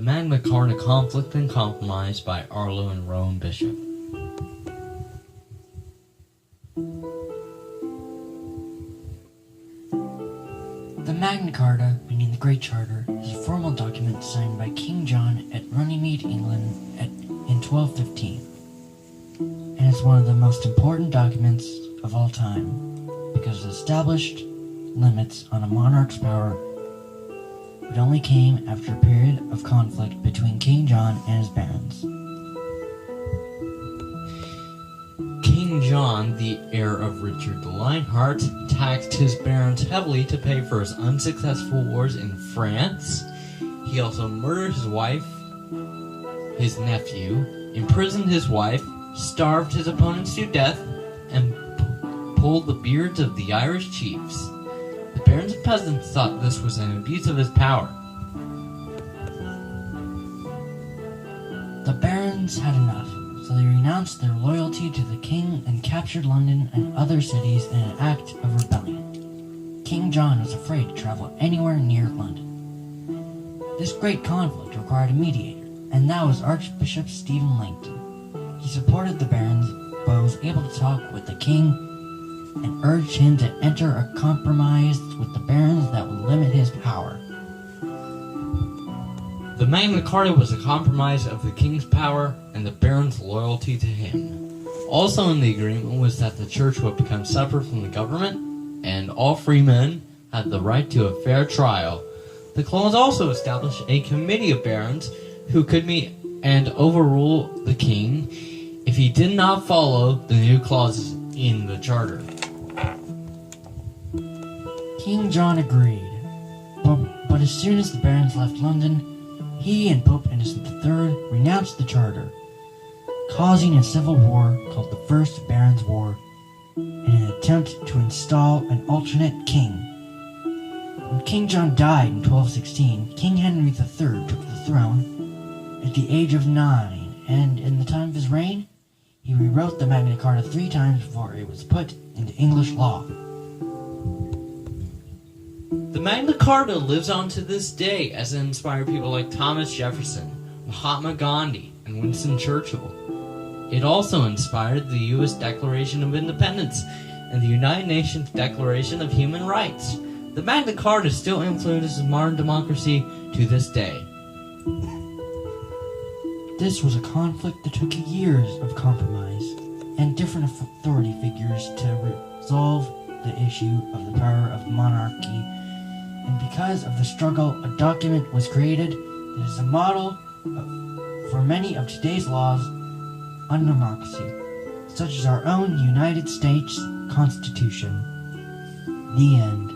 Magna Carta Conflict and Compromise by Arlo and Rowan Bishop. The Magna Carta, meaning the Great Charter, is a formal document signed by King John at Runnymede, England in 1215, and it's one of the most important documents of all time because it established limits on a monarch's power, but only came after a period of conflict between King John and his barons. King John, the heir of Richard the Lionheart, taxed his barons heavily to pay for his unsuccessful wars in France. He also murdered his wife, his nephew, imprisoned his wife, starved his opponents to death, and pulled the beards of the Irish chiefs. The barons and peasants thought this was an abuse of his power. The barons had enough, so they renounced their loyalty to the king and captured London and other cities in an act of rebellion. King John was afraid to travel anywhere near London. This great conflict required a mediator, and that was Archbishop Stephen Langton. He supported the barons, but was able to talk with the king and urged him to enter a compromise with the barons that would limit his power. The Magna Carta was a compromise of the king's power and the barons' loyalty to him. Also in the agreement was that the church would become separate from the government, and all free men had the right to a fair trial. The clause also established a committee of barons who could meet and overrule the king if he did not follow the new clauses in the charter. King John agreed, but as soon as the barons left London, he and Pope Innocent III renounced the charter, causing a civil war called the First Barons' War in an attempt to install an alternate king. When King John died in 1216, King Henry III took the throne at the age of 9, and in the time of his reign, he rewrote the Magna Carta 3 times before it was put into English law. The Magna Carta lives on to this day as it inspired people like Thomas Jefferson, Mahatma Gandhi, and Winston Churchill. It also inspired the U.S. Declaration of Independence and the United Nations Declaration of Human Rights. The Magna Carta still influences modern democracy to this day. This was a conflict that took years of compromise and different authority figures to resolve the issue of the power of monarchy. And because of the struggle, a document was created that is a model for many of today's laws on democracy, such as our own United States Constitution. The end.